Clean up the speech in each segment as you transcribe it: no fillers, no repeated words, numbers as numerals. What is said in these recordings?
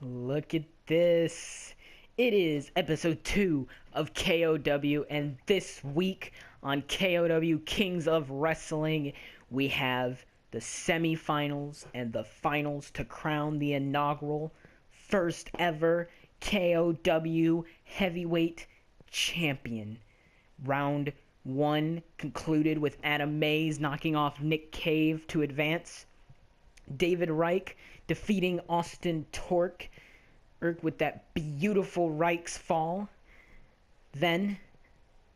Look at this. It is episode 2 of K.O.W. and this week on K.O.W. Kings of Wrestling, we have the semifinals and the finals to crown the inaugural first ever K.O.W. Heavyweight Champion. Round 1 concluded with Adam Mays knocking off Nick Cave to advance. David Reich defeating Austin Torque with that beautiful Reich's fall. Then,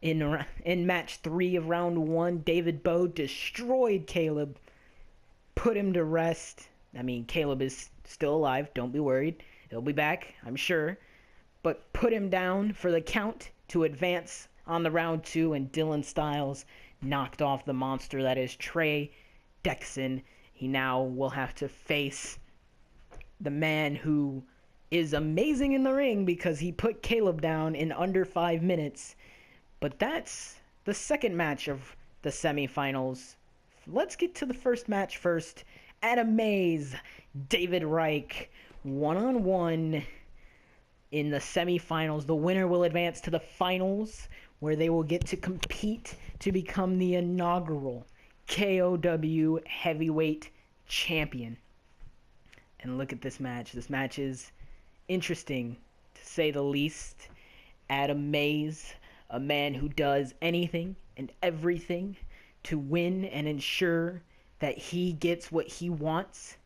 in match 3 of round 1, David Bowe destroyed K.O.W, put him to rest. I mean, K.O.W is still alive, don't be worried. He'll be back, I'm sure. But put him down for the count to advance on the round 2, and Dylan Styles knocked off the monster that is Trey Dexon. He now will have to face the man who is amazing in the ring because he put K.O.W down in under 5 minutes. But that's the second match of the semifinals. Let's get to the first match first. Adam Mays, David Reich, one-on-one in the semifinals. The winner will advance to the finals, where they will get to compete to become the inaugural K.O.W. Heavyweight Champion. And look at this match. This match is interesting, to say the least. Adam Mays, a man who does anything and everything to win and ensure that he gets what he wants.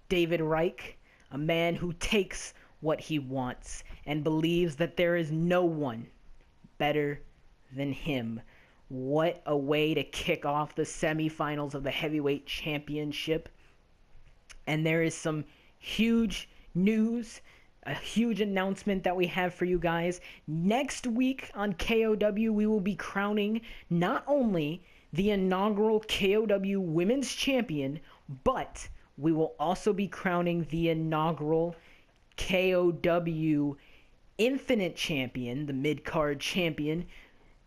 David Reich, a man who takes what he wants and believes that there is no one better than him. What a way to kick off the semifinals of the Heavyweight Championship. And there is some huge news, a huge announcement that we have for you guys. Next week on K.O.W, we will be crowning not only the inaugural K.O.W Women's Champion, but we will also be crowning the inaugural K.O.W Infinite Champion, the mid-card champion.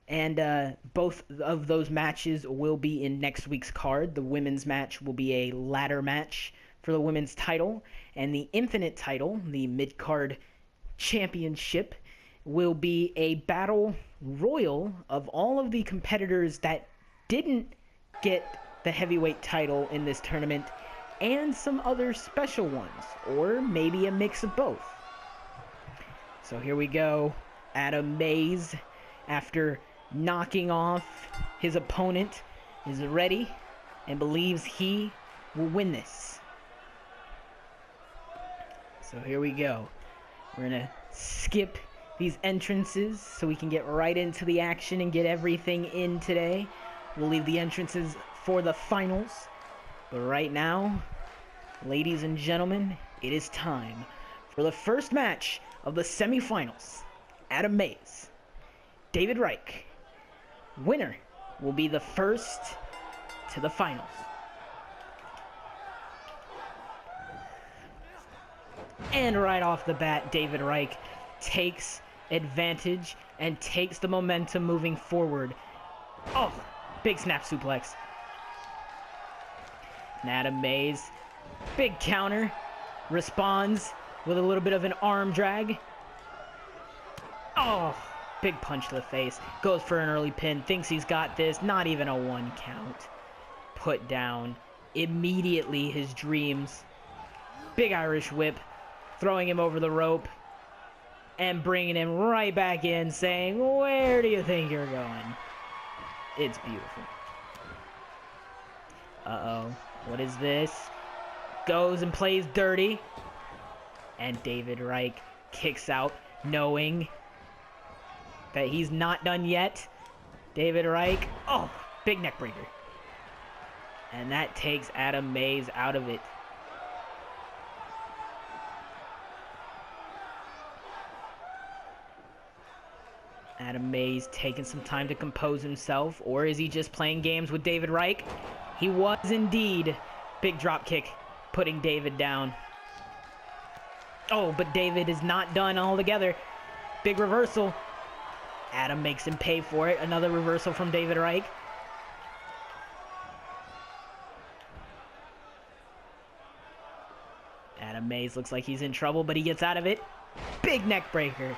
And both of those matches will be in next week's card. The women's match will be a ladder match for the women's title, and the Infinite title, the mid-card championship, will be a battle royal of all of the competitors that didn't get the heavyweight title in this tournament, and some other special ones, or maybe a mix of both. So here we go. Adam Mays, after knocking off his opponent, is ready and believes he will win this. So here we go. We're going to skip these entrances so we can get right into the action and get everything in today. We'll leave the entrances for the finals. But right now, ladies and gentlemen, it is time for the first match of the semifinals. Adam Mays, David Reich. Winner will be the first to the finals. And right off the bat, David Reich takes advantage and takes the momentum moving forward. Oh, big snap suplex. And Adam Mays, big counter, responds with a little bit of an arm drag. Oh, big punch to the face. Goes for an early pin, thinks he's got this. Not even a 1 count. Put down. Immediately his dreams. Big Irish whip. Throwing him over the rope and bringing him right back in, saying, "Where do you think you're going?" It's beautiful. Uh-oh. What is this? Goes and plays dirty. And David Reich kicks out, knowing that he's not done yet. David Reich, oh, big neck breaker. And that takes Adam Mays out of it. Adam Mays taking some time to compose himself, or is he just playing games with David Reich? He was indeed. Big drop kick, putting David down. Oh, but David is not done altogether. Big reversal. Adam makes him pay for it. Another reversal from David Reich. Adam Mays Mays looks like he's in trouble, but he gets out of it. Big neck breaker.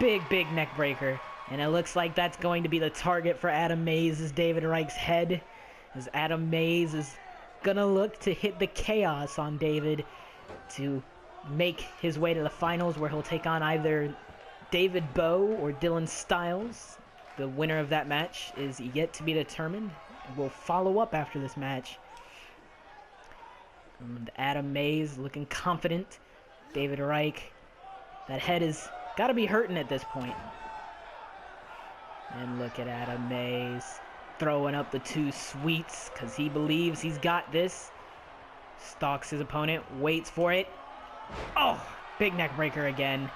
Big neck breaker. And it looks like that's going to be the target for Adam Mays' is David Reich's head. As Adam Mays is gonna look to hit the chaos on David to make his way to the finals, where he'll take on either David Bowe or Dylan Styles. The winner of that match is yet to be determined. We'll follow up after this match. And Adam Mays looking confident. David Reich, that head has got to be hurting at this point. And look at Adam Mays throwing up the 2 sweets because he believes he's got this. Stalks his opponent, waits for it. Oh, big neck breaker again.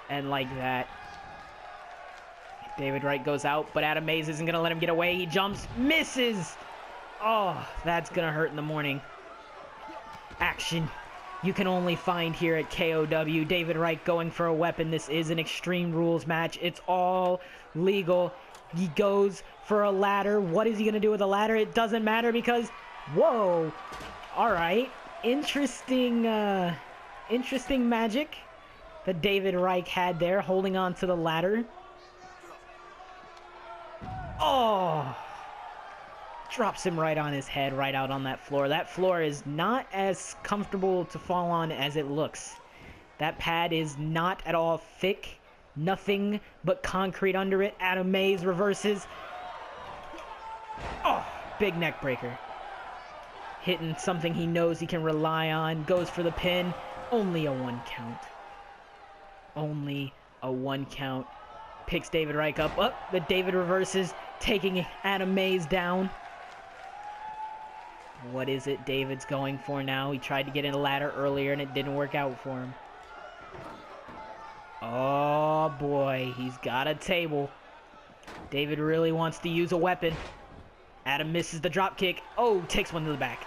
And like that, David Reich goes out, but Adam Mays isn't going to let him get away. He jumps, misses. Oh, that's going to hurt in the morning. Action you can only find here at K.O.W. David Reich going for a weapon. This is an Extreme Rules match. It's all legal. He goes for a ladder. What is he going to do with a ladder? It doesn't matter because, whoa. All right. Interesting magic that David Reich had there, holding on to the ladder. Oh! Drops him right on his head, right out on that floor. That floor is not as comfortable to fall on as it looks. That pad is not at all thick. Nothing but concrete under it. Adam Mays reverses. Oh! Big neck breaker. Hitting something he knows he can rely on. Goes for the pin. Only a 1 count. Only a 1 count. Picks David Reich up. Oh, but David reverses, taking Adam Mays down. What is it David's going for now? He tried to get in a ladder earlier and it didn't work out for him. Oh boy, he's got a table. David really wants to use a weapon. Adam misses the drop kick. Oh, takes one to the back.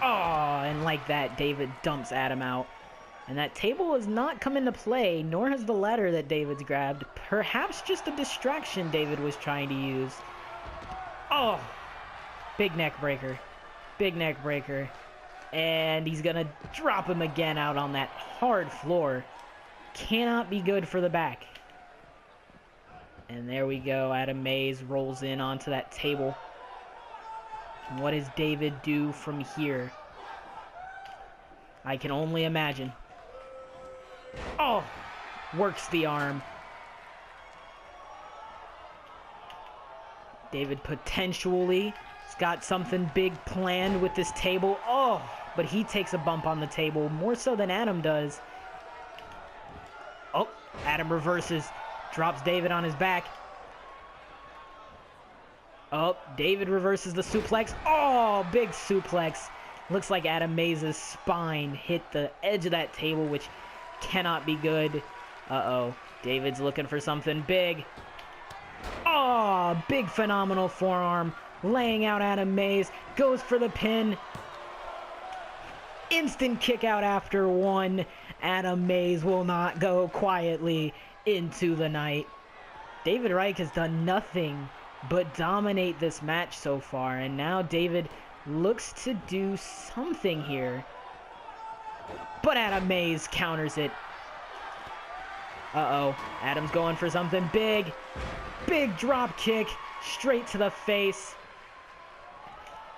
Oh, and like that, David dumps Adam out. And that table has not come into play, nor has the ladder that David's grabbed. Perhaps just a distraction David was trying to use. Oh, big neck breaker. Big neck breaker. And he's going to drop him again out on that hard floor. Cannot be good for the back. And there we go. Adam Mays rolls in onto that table. What does David do from here? I can only imagine. Oh! Works the arm. David potentially has got something big planned with this table. Oh! But he takes a bump on the table, more so than Adam does. Oh! Adam reverses. Drops David on his back. Oh, David reverses the suplex. Oh, big suplex. Looks like Adam Mays' spine hit the edge of that table, which cannot be good. Uh-oh. David's looking for something big. Oh, big phenomenal forearm. Laying out Adam Mays. Goes for the pin. Instant kick out after 1. Adam Mays will not go quietly into the night. David Reich has done nothing but dominate this match so far, and now David looks to do something here. But Adam Mays counters it. Uh-oh. Adam's going for something big. Big drop kick straight to the face.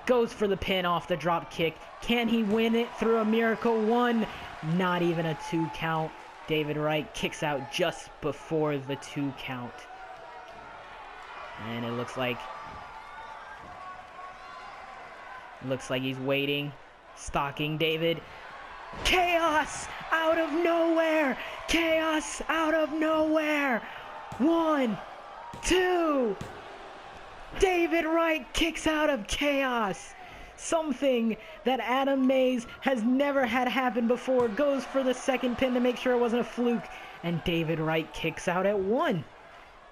Goes for the pin off the drop kick. Can he win it through a miracle? 1. Not even a 2 count. David Reich kicks out just before the 2 count. And it looks like he's waiting. Stalking David. Chaos out of nowhere! Chaos out of nowhere! 1, 2. David Reich kicks out of chaos. Something that Adam Mays has never had happen before. Goes for the second pin to make sure it wasn't a fluke. And David Reich kicks out at 1.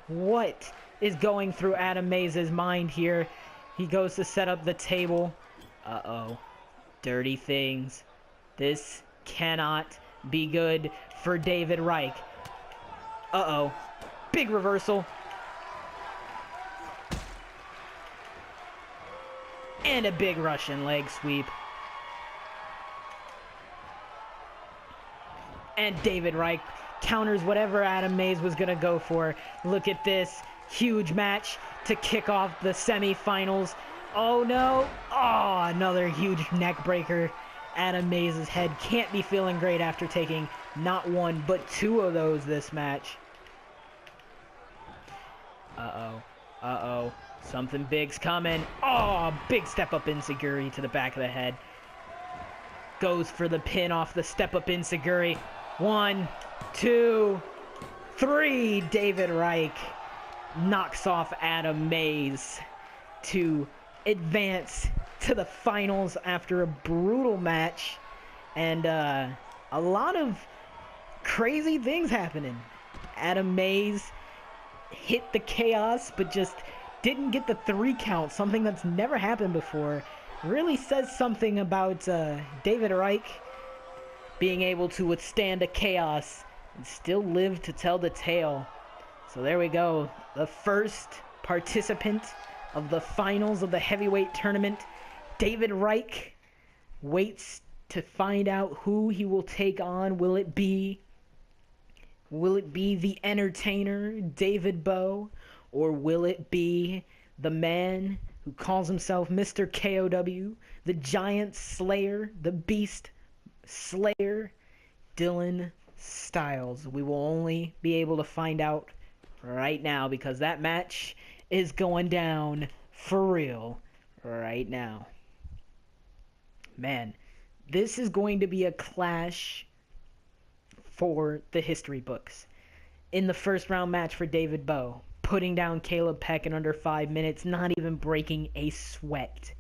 What is going through Adam Mays' mind here? He goes to set up the table. Uh-oh. Dirty things. This cannot be good for David Reich. Uh-oh. Big reversal. And a big Russian leg sweep. And David Reich counters whatever Adam Mays was going to go for. Look at this huge match to kick off the semifinals. Oh no. Oh, another huge neck breaker. Adam Mays' head can't be feeling great after taking not one, but two of those this match. Uh-oh. Uh-oh. Something big's coming. Oh, big step-up enziguri to the back of the head. Goes for the pin off the step-up enziguri. 1, 2, 3. David Reich knocks off Adam Mays to advance to the finals after a brutal match. And a lot of crazy things happening. Adam Mays hit the chaos, but just didn't get the 3 count, something that's never happened before. Really says something about David Reich being able to withstand a chaos and still live to tell the tale. So there we go. The first participant of the finals of the heavyweight tournament, David Reich, waits to find out who he will take on. Will it be the entertainer, David Bowe, or will it be the man who calls himself Mr. K.O.W., the Giant Slayer, the Beast Slayer, Dylan Styles? We will only be able to find out right now, because that match is going down for real right now. Man, this is going to be a clash for the history books. In the first round match for David Bowe, putting down Caleb Peck in under 5 minutes, not even breaking a sweat.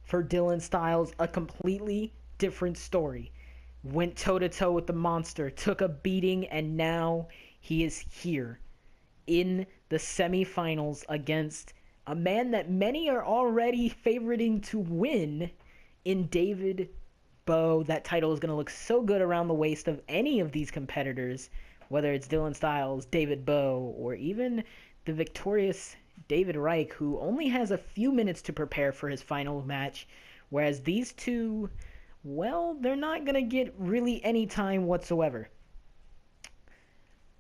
For Dylan Styles, a completely different story. Went toe-to-toe with the monster, took a beating, and now he is here in the semifinals against a man that many are already favoriting to win in David Bowe. That title is going to look so good around the waist of any of these competitors, whether it's Dylan Styles, David Bowe, or even the victorious David Reich, who only has a few minutes to prepare for his final match, whereas these two, well, they're not going to get really any time whatsoever.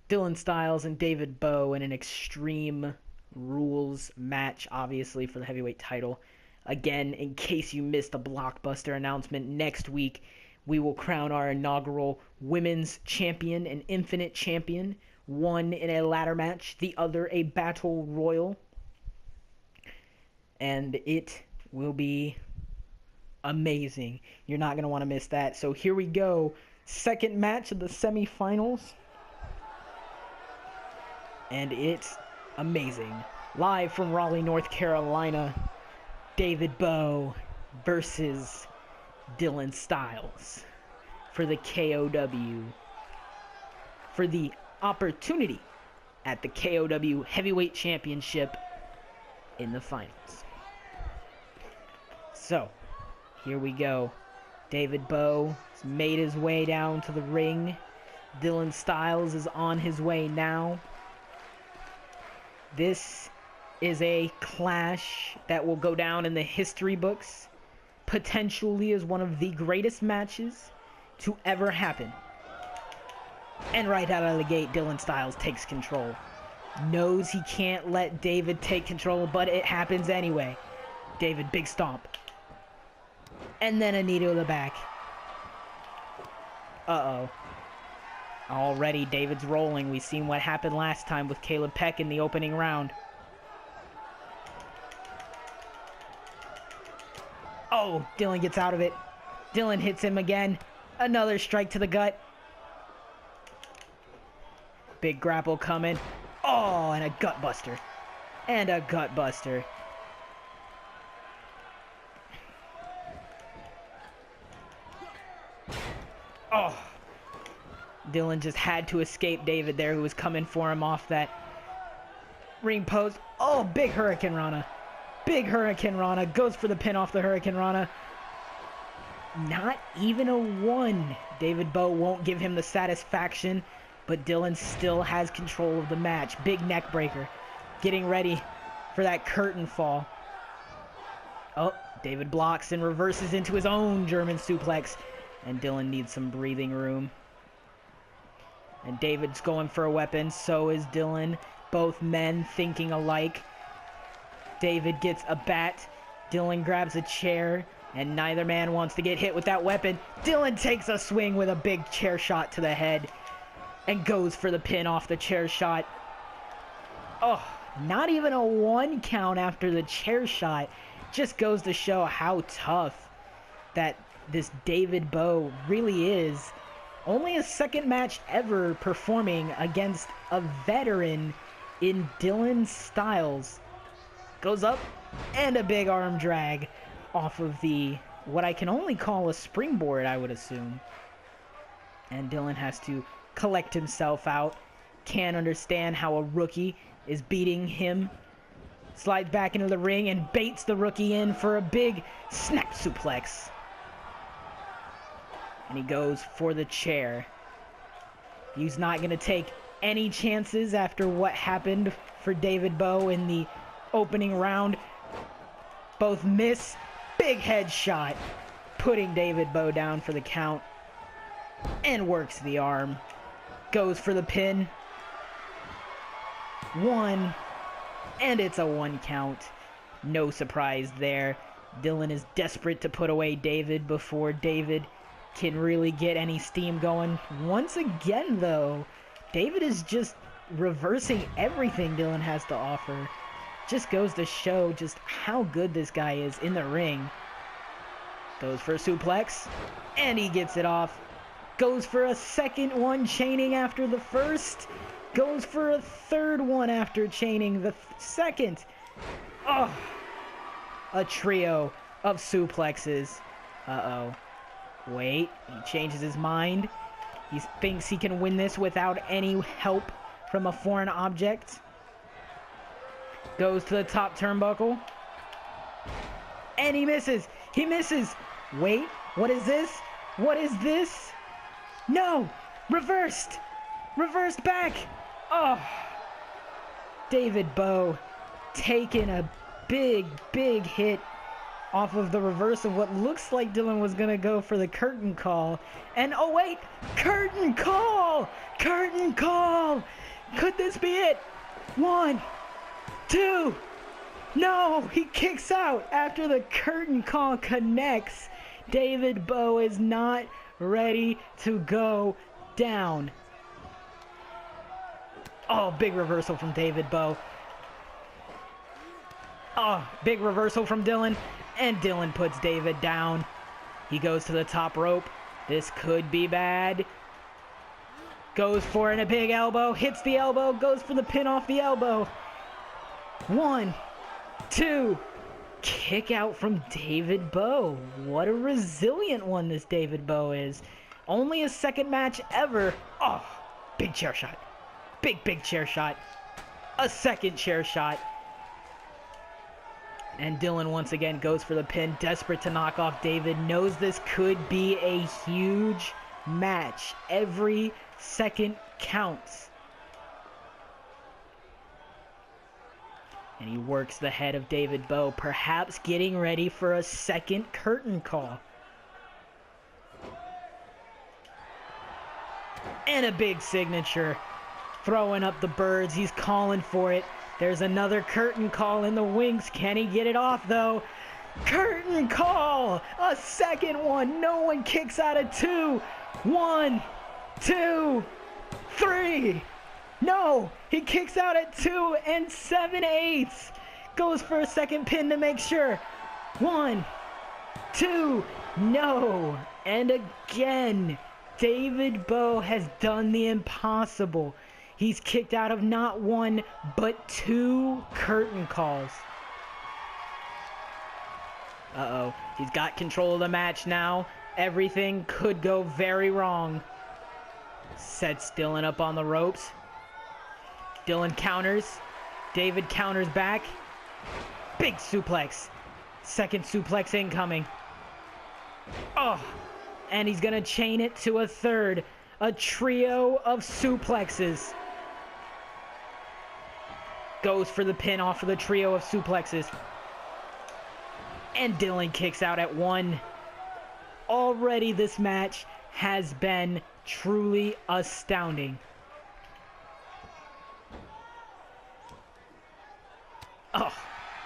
Dylan Styles and David Bowe in an Extreme Rules match, obviously, for the heavyweight title. Again, in case you missed a blockbuster announcement, next week we will crown our inaugural women's champion and infinite champion. One in a ladder match, the other a battle royal. And it will be amazing. You're not going to want to miss that. So here we go. Second match of the semifinals. And it's amazing. Live from Raleigh, North Carolina, David Bowe versus Dylan Styles for the K.O.W. for the opportunity at the K.O.W. Heavyweight Championship in the finals. So, here we go. David Bowe has made his way down to the ring. Dylan Styles is on his way now. This is a clash that will go down in the history books, potentially as one of the greatest matches to ever happen. And right out of the gate, Dylan Styles takes control. Knows he can't let David take control, but it happens anyway. David, big stomp. And then a knee to the back. Uh-oh. Already, David's rolling. We've seen what happened last time with Caleb Peck in the opening round. Oh, Dylan gets out of it. Dylan hits him again. Another strike to the gut. Big grapple coming. Oh, and a gut buster. And a gut buster. Oh. Dylan just had to escape David there, who was coming for him off that ring post. Oh, big Hurricane Rana. Big Hurricane Rana. Goes for the pin off the Hurricane Rana. Not even a 1. David Bowe won't give him the satisfaction, but Dylan still has control of the match. Big neck breaker. Getting ready for that curtain fall. Oh, David blocks and reverses into his own German suplex. And Dylan needs some breathing room. And David's going for a weapon. So is Dylan. Both men thinking alike. David gets a bat. Dylan grabs a chair. And neither man wants to get hit with that weapon. Dylan takes a swing with a big chair shot to the head. And goes for the pin off the chair shot. Oh, not even a 1 count after the chair shot. Just goes to show how tough that this David Bowe really is. Only a second match ever performing against a veteran in Dylan Styles. Goes up and a big arm drag off of the, what I can only call a springboard, I would assume. And Dylan has to collect himself out. Can't understand how a rookie is beating him. Slides back into the ring and baits the rookie in for a big snap suplex. And he goes for the chair. He's not going to take any chances after what happened for David Bowe in the opening round. Both miss. Big headshot, putting David Bowe down for the count. And works the arm. Goes for the pin. 1. And it's a 1 count. No surprise there. Dylan is desperate to put away David before David can really get any steam going. Once again, though, David is just reversing everything Dylan has to offer. Just goes to show just how good this guy is in the ring. Goes for a suplex, and he gets it off. Goes for a second one, chaining after the first. Goes for a third one after chaining the second. Oh, a trio of suplexes. Uh-oh. Wait, he changes his mind. He thinks he can win this without any help from a foreign object. Goes to the top turnbuckle. And he misses. He misses. Wait, what is this? What is this? No! Reversed! Reversed back! Oh! David Bowe taking a big, big hit off of the reverse of what looks like Dylan was going to go for the curtain call. And, oh wait! Curtain call! Curtain call! Could this be it? 1, 2... No! He kicks out after the curtain call connects. David Bowe is not ready to go down. Oh, big reversal from David Bowe. Oh, big reversal from Dylan. And Dylan puts David down. He goes to the top rope. This could be bad. Goes for it, a big elbow. Hits the elbow. Goes for the pin off the elbow. 1, 2. Kick out from David Bowe. What a resilient one this David Bowe is. Only a second match ever. Oh, big chair shot. Big, big chair shot. A second chair shot. And Dylan once again goes for the pin, desperate to knock off David. Knows this could be a huge match. Every second counts. And he works the head of David Bowe, perhaps getting ready for a second curtain call. And a big signature. Throwing up the birds. He's calling for it. There's another curtain call in the wings. Can he get it off, though? Curtain call! A second one. No one kicks out of 2. 1, 2, 3. No! He kicks out at 2 and 7/8. Goes for a second pin to make sure. 1, 2. No! And again, David Bowe has done the impossible. He's kicked out of not 1, but 2 curtain calls. Uh-oh. He's got control of the match now. Everything could go very wrong. Sets Dylan up on the ropes. Dylan counters. David counters back. Big suplex. Second suplex incoming. Oh! And he's going to chain it to a third. A trio of suplexes. Goes for the pin off of the trio of suplexes. And Dylan kicks out at 1. Already this match has been truly astounding.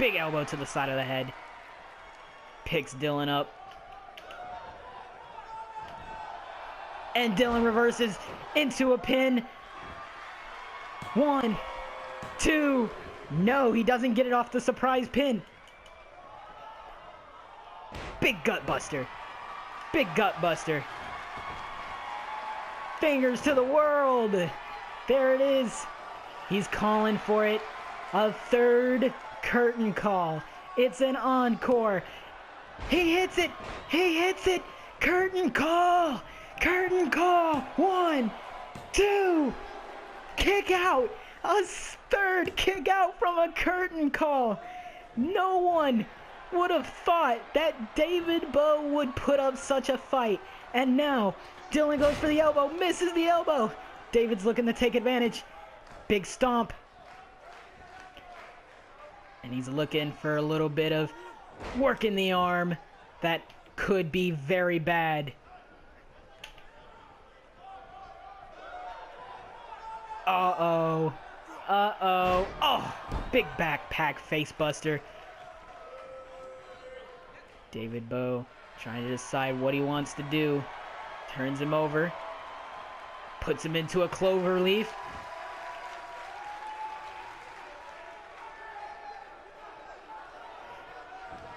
Big elbow to the side of the head. Picks Dylan up. And Dylan reverses into a pin. 1, 2. No, he doesn't get it off the surprise pin. Big gut buster. Big gut buster. Fingers to the world. There it is. He's calling for it. A third curtain call. It's an encore. He hits it. He hits it. Curtain call. Curtain call. 1, 2. Kick out. A third kick out from a curtain call. No one would have thought that David Bowe would put up such a fight. And now, Dylan goes for the elbow. Misses the elbow. David's looking to take advantage. Big stomp. And he's looking for a little bit of work in the arm. That could be very bad. Uh-oh. Uh-oh. Oh, big backpack facebuster. David Bowe trying to decide what he wants to do. Turns him over. Puts him into a clover leaf.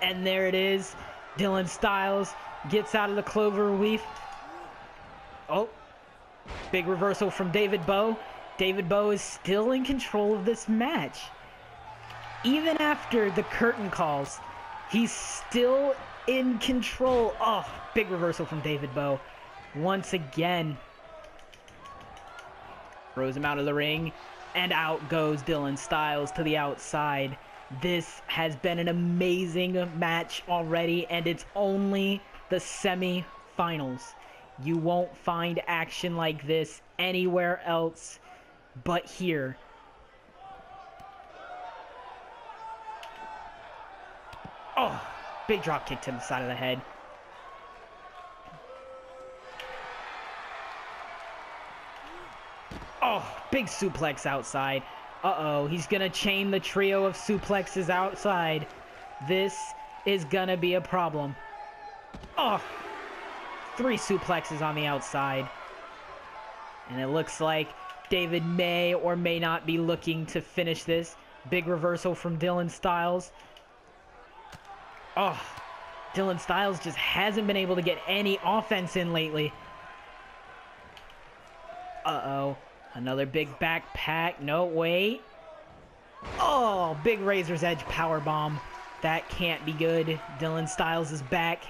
And there it is. Dylan Styles gets out of the clover leaf. Oh. Big reversal from David Bowe. David Bowe is still in control of this match. Even after the curtain calls, he's still in control. Oh, big reversal from David Bowe. Once again. Throws him out of the ring. And out goes Dylan Styles to the outside. This has been an amazing match already, and it's only the semi-finals. You won't find action like this anywhere else but here. Oh, big drop kick to the side of the head. Oh, big suplex outside. Uh-oh, he's gonna chain the trio of suplexes outside. This is gonna be a problem. Oh, 3 suplexes on the outside. And it looks like David may or may not be looking to finish this. Big reversal from Dylan Styles. Oh, Dylan Styles just hasn't been able to get any offense in lately. Uh-oh. Another big backpack. No, wait. Oh, big Razor's Edge powerbomb. That can't be good. Dylan Styles' back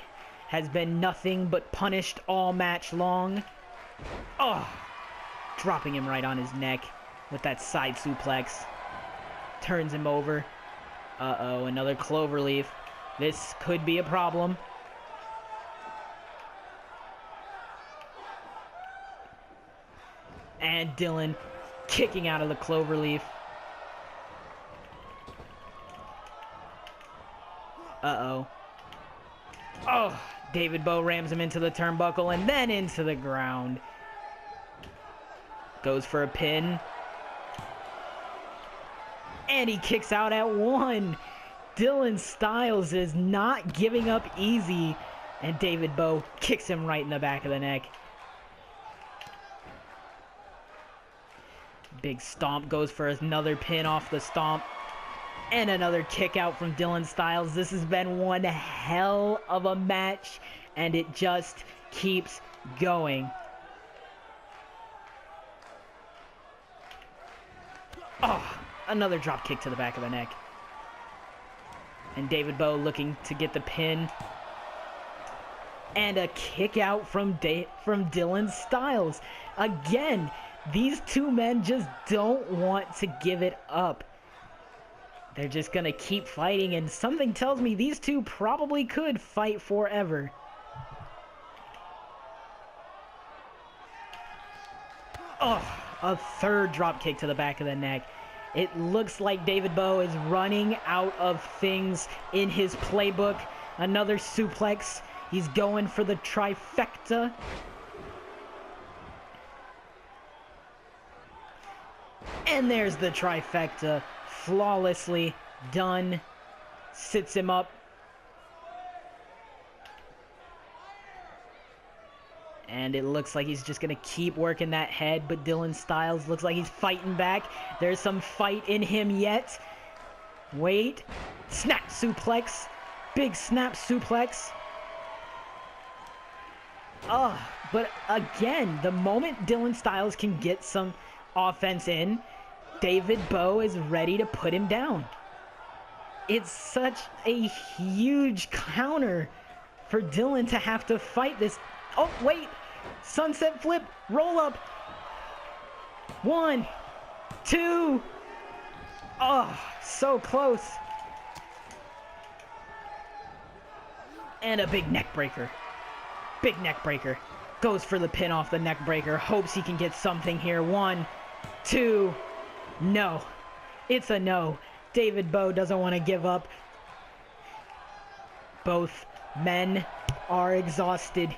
has been nothing but punished all match long. Oh, dropping him right on his neck with that side suplex. Turns him over. Uh-oh, another cloverleaf. This could be a problem. And Dylan kicking out of the cloverleaf. Uh-oh. Oh, David Bowe rams him into the turnbuckle and then into the ground. Goes for a pin. And he kicks out at 1. Dylan Styles is not giving up easy. And David Bowe kicks him right in the back of the neck. Big stomp, goes for another pin off the stomp. And another kick out from Dylan Styles. This has been one hell of a match. And it just keeps going. Oh, another drop kick to the back of the neck. And David Bowe looking to get the pin. And a kick out from Dylan Styles. Again, these two men just don't want to give it up. They're just going to keep fighting, and something tells me these two probably could fight forever. Oh, a third drop kick to the back of the neck. It looks like David Bowe is running out of things in his playbook. Another suplex. He's going for the trifecta. And there's the trifecta. Flawlessly done. Sits him up. And it looks like he's just going to keep working that head, but Dylan Styles looks like he's fighting back. There's some fight in him yet. Wait. Snap suplex. Big snap suplex. Oh, but again, the moment Dylan Styles can get some offense in, David Bowe is ready to put him down. It's such a huge counter for Dylan to have to fight this. Oh, wait. Sunset flip. Roll up. 1, 2. Oh, so close. And a big neck breaker. Big neck breaker. Goes for the pin off the neck breaker. Hopes he can get something here. 1, 2. No. It's a no. David Bowe doesn't want to give up. Both men are exhausted.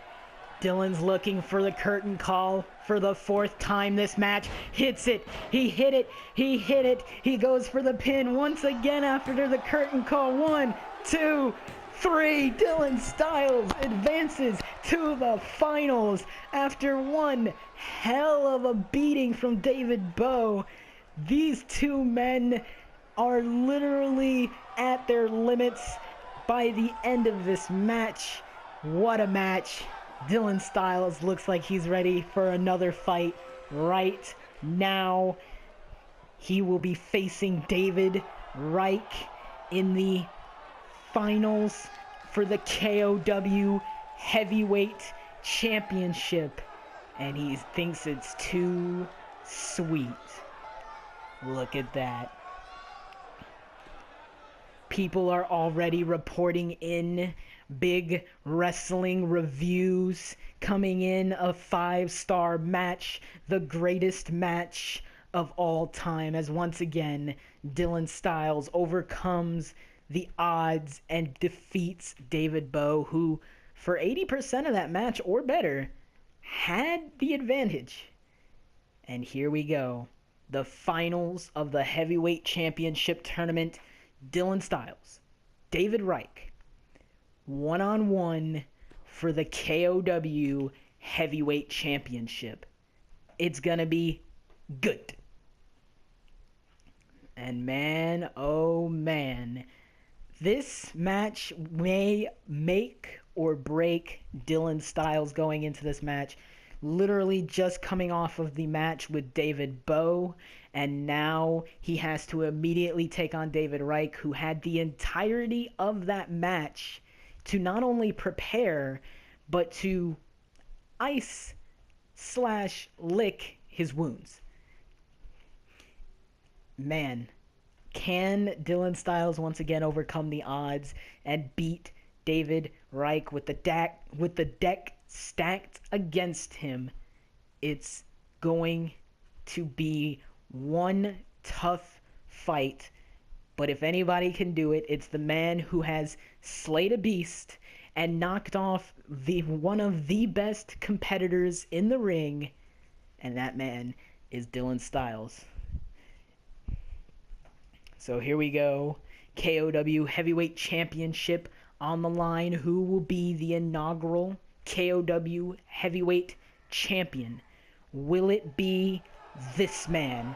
Dylan's looking for the curtain call for the 4th time this match. Hits it. He hit it. He hit it. He goes for the pin once again after the curtain call. 1, 2, 3. Dylan Styles advances to the finals after one hell of a beating from David Bowe. These two men are literally at their limits by the end of this match. What a match. Dylan Styles looks like he's ready for another fight right now. He will be facing David Reich in the finals for the K.O.W. Heavyweight Championship. And he thinks it's too sweet. Look at that. People are already reporting in big wrestling reviews coming in. A 5-star match, the greatest match of all time, as once again Dylan Styles overcomes the odds and defeats David Bowe, who for 80% of that match or better had the advantage. And here we go, the finals of the heavyweight championship tournament. Dylan Styles, David Reich, one-on-one for the K.O.W. Heavyweight Championship. It's gonna be good. And man, oh man, this match may make or break Dylan Styles going into this match. Literally just coming off of the match with David Bowe, and now he has to immediately take on David Reich, who had the entirety of that match to not only prepare, but to ice/lick his wounds. Man, can Dylan Styles once again overcome the odds and beat David Reich with the deck stacked against him? It's going to be one tough fight, but if anybody can do it, it's the man who has slayed a beast and knocked off one of the best competitors in the ring, and that man is Dylan Styles. So here we go. K.O.W. Heavyweight Championship on the line. Who will be the inaugural K.O.W. Heavyweight Champion? Will it be this man?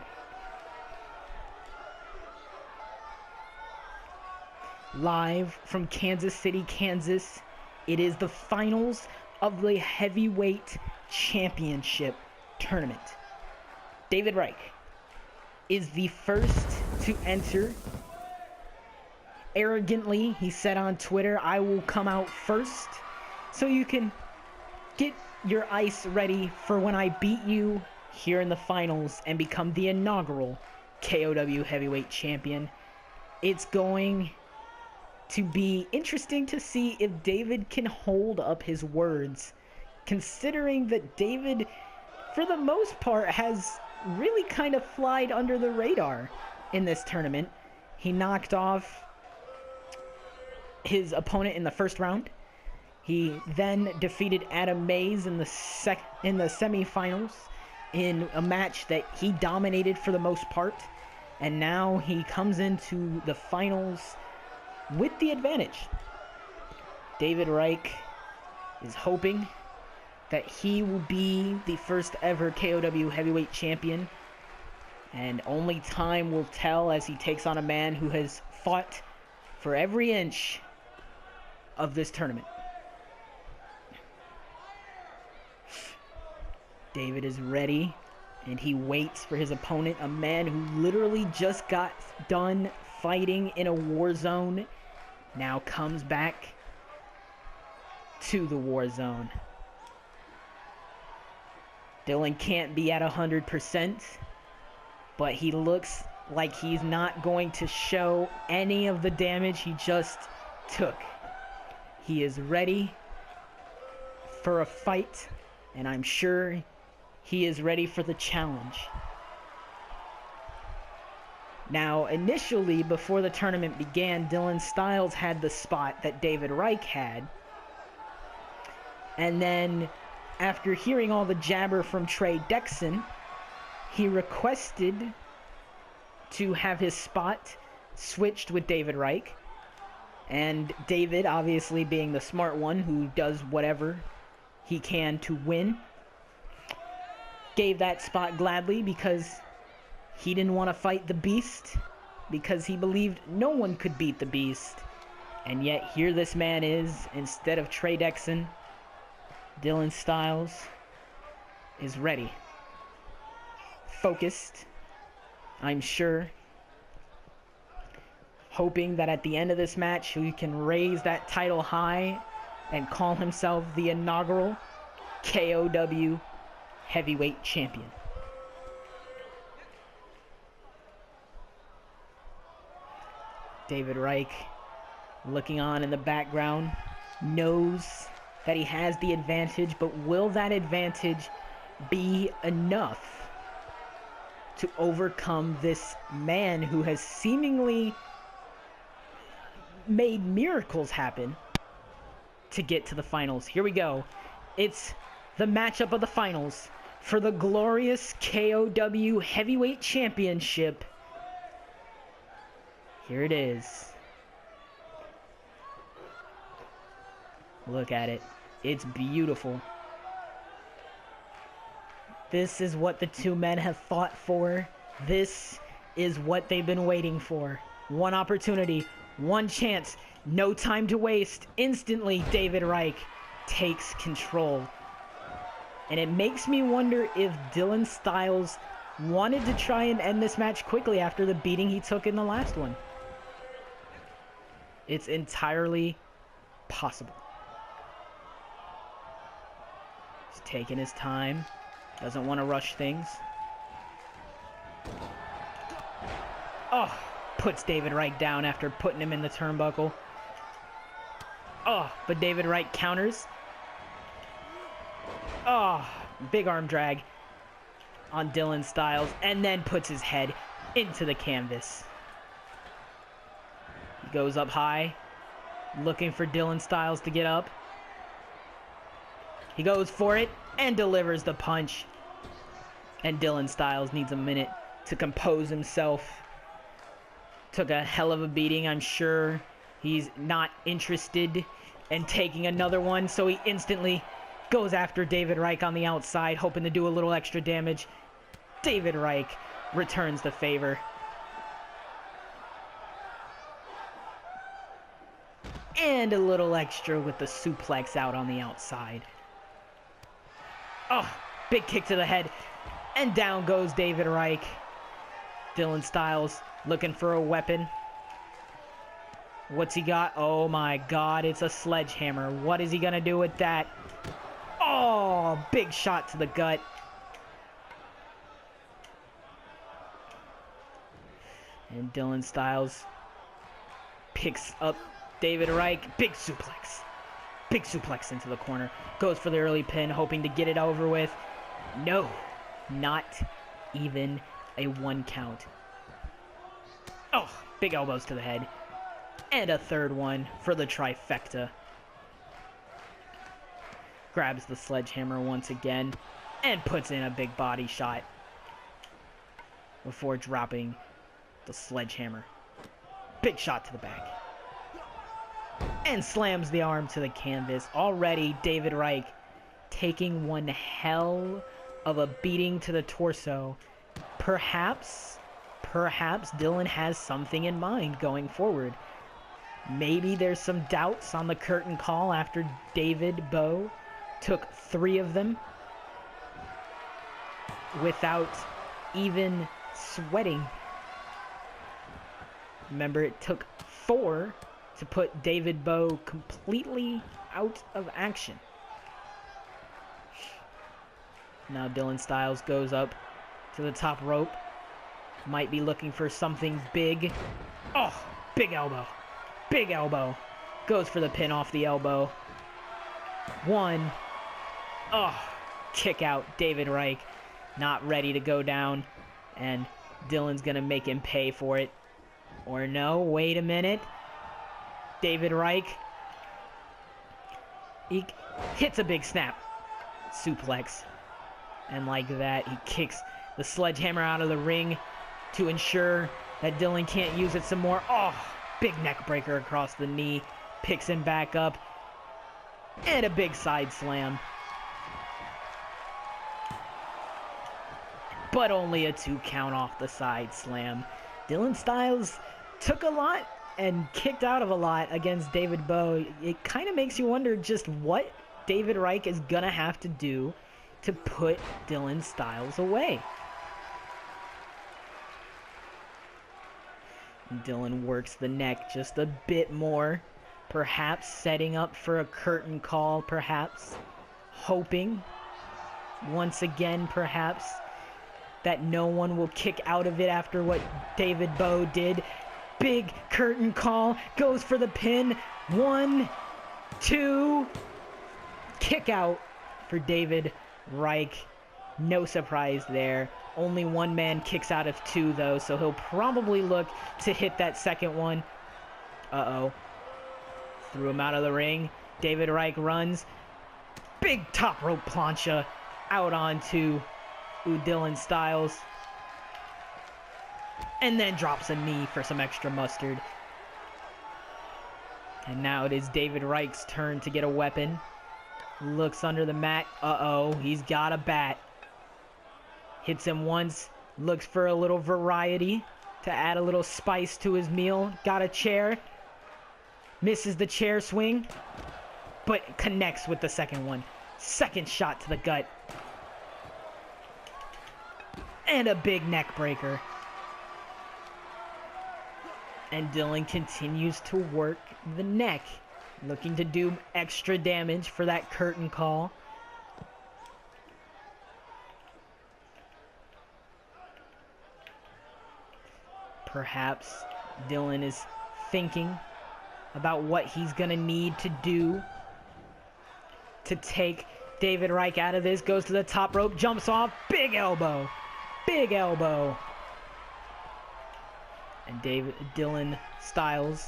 Live from Kansas City, Kansas, it is the finals of the Heavyweight Championship tournament. David Reich is the first to enter. Arrogantly, he said on Twitter, "I will come out first, so you can get your ice ready for when I beat you here in the finals and become the inaugural K.O.W. Heavyweight Champion." It's going to be interesting to see if David can hold up his words, considering that David, for the most part, has really kind of flied under the radar in this tournament. He knocked off his opponent in the first round. He then defeated Adam Mays in the semifinals in a match that he dominated for the most part. And now he comes into the finals with the advantage. David Reich is hoping that he will be the first ever K.O.W. heavyweight champion, and only time will tell as he takes on a man who has fought for every inch of this tournament. David is ready, and he waits for his opponent, a man who literally just got done fighting in a war zone, now comes back to the war zone. Dylan can't be at 100%, but he looks like he's not going to show any of the damage he just took. He is ready for a fight, and I'm sure he is ready for the challenge. Now, initially, before the tournament began, Dylan Styles had the spot that David Reich had. And then, after hearing all the jabber from Trey Dexon, he requested to have his spot switched with David Reich. And David, obviously being the smart one who does whatever he can to win, gave that spot gladly because he didn't want to fight the Beast, because he believed no one could beat the Beast. And yet here this man is, instead of Trey Dexon, Dylan Styles is ready. Focused, I'm sure. Hoping that at the end of this match he can raise that title high and call himself the inaugural K.O.W. heavyweight champion. David Reich, looking on in the background, knows that he has the advantage, but will that advantage be enough to overcome this man who has seemingly made miracles happen to get to the finals? Here we go. It's the matchup of the finals for the glorious K.O.W. heavyweight championship. Here it is. Look at it. It's beautiful. This is what the two men have fought for. This is what they've been waiting for. One opportunity, one chance, no time to waste. Instantly, David Reich takes control. And it makes me wonder if Dylan Styles wanted to try and end this match quickly after the beating he took in the last one. It's entirely possible. He's taking his time. Doesn't want to rush things. Oh, puts David Reich down after putting him in the turnbuckle. Oh, but David Reich counters. Oh, big arm drag on Dylan Styles, and then puts his head into the canvas. He goes up high, looking for Dylan Styles to get up. He goes for it and delivers the punch. And Dylan Styles needs a minute to compose himself. Took a hell of a beating. I'm sure he's not interested in taking another one, so he instantly goes after David Reich on the outside, hoping to do a little extra damage. David Reich returns the favor. And a little extra with the suplex out on the outside. Oh, big kick to the head. And down goes David Reich. Dylan Styles looking for a weapon. What's he got? Oh my God, it's a sledgehammer. What is he gonna do with that? Oh, big shot to the gut. And Dylan Styles picks up David Reich. Big suplex. Big suplex into the corner. Goes for the early pin, hoping to get it over with. No, not even a 1 count. Oh, big elbows to the head. And a third one for the trifecta. Grabs the sledgehammer once again and puts in a big body shot before dropping the sledgehammer. Big shot to the back. and slams the arm to the canvas. Already, David Reich taking one hell of a beating to the torso. Perhaps Dylan has something in mind going forward. Maybe there's some doubts on the curtain call after David Bowe took 3 of them without even sweating. Remember, it took 4 to put David Bowe completely out of action. Now Dylan Styles goes up to the top rope. Might be looking for something big. Oh, big elbow. Big elbow. Goes for the pin off the elbow. 1. Oh, kick out. David Reich not ready to go down. And Dylan's going to make him pay for it. Or no, wait a minute. David Reich. He hits a big snap. Suplex. And like that, he kicks the sledgehammer out of the ring to ensure that Dylan can't use it some more. Oh, big neck breaker across the knee. Picks him back up. And a big side slam. But only a 2 count off the side slam. Dylan Styles took a lot and kicked out of a lot against David Bowe. It kind of makes you wonder just what David Reich is going to have to do to put Dylan Styles away. Dylan works the neck just a bit more, perhaps setting up for a curtain call, perhaps hoping once again, perhaps, that no one will kick out of it after what David Bowe did. Big curtain call, goes for the pin. 1, 2, kick out for David Reich. No surprise there. Only one man kicks out of 2, though, so he'll probably look to hit that second one. Uh-oh. Threw him out of the ring. David Reich runs. Big top rope plancha out onto Dylan Styles. And then drops a knee for some extra mustard. And now it is David Reich's turn to get a weapon. Looks under the mat. Uh-oh, he's got a bat. Hits him once. Looks for a little variety to add a little spice to his meal. Got a chair. Misses the chair swing. But connects with the second one. Second shot to the gut. And a big neck breaker. And Dylan continues to work the neck. Looking to do extra damage for that curtain call. Perhaps Dylan is thinking about what he's going to need to do to take David Reich out of this. Goes to the top rope, jumps off, big elbow. Big elbow. And Dylan Styles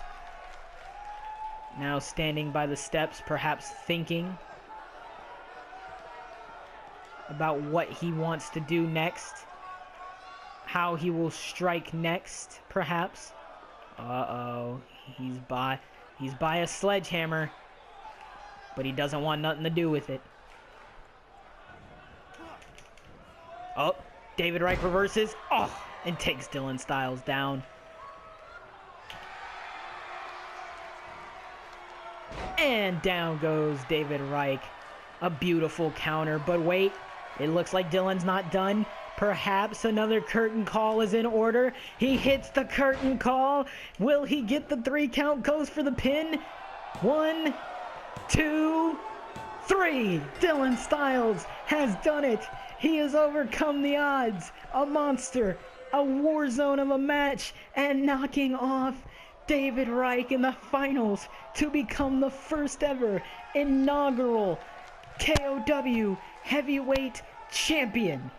now standing by the steps, perhaps thinking about what he wants to do next. How he will strike next, perhaps. Uh-oh. He's by a sledgehammer. But he doesn't want nothing to do with it. Oh, David Reich reverses. Oh, and takes Dylan Styles down. And down goes David Reich. A beautiful counter. But wait, it looks like Dylan's not done. Perhaps another curtain call is in order. He hits the curtain call. Will he get the 3 count? Goes for the pin. 1, 2, 3. Dylan Styles has done it. He has overcome the odds. A monster. A war zone of a match. And knocking off David Reich in the finals to become the first ever inaugural K.O.W. heavyweight champion.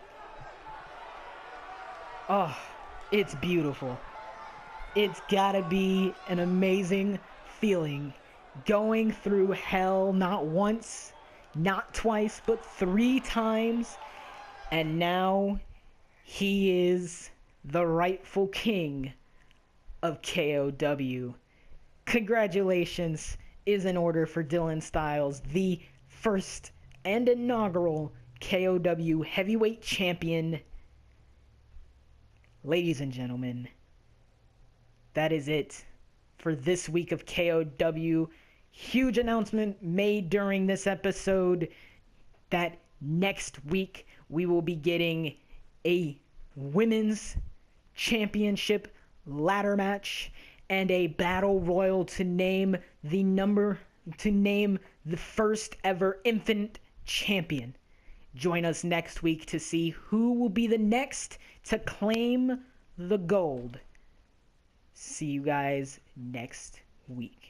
Oh, it's beautiful. It's gotta be an amazing feeling. Going through hell not once, not twice, but 3 times. And now he is the rightful king of K.O.W. Congratulations, is in order for Dylan Styles, the first and inaugural K.O.W. heavyweight champion. Ladies and gentlemen, that is it for this week of K.O.W. Huge announcement made during this episode that next week we will be getting a women's championship ladder match and a battle royal to name the first ever infant champion. Join us next week to see who will be the next to claim the gold. See you guys next week.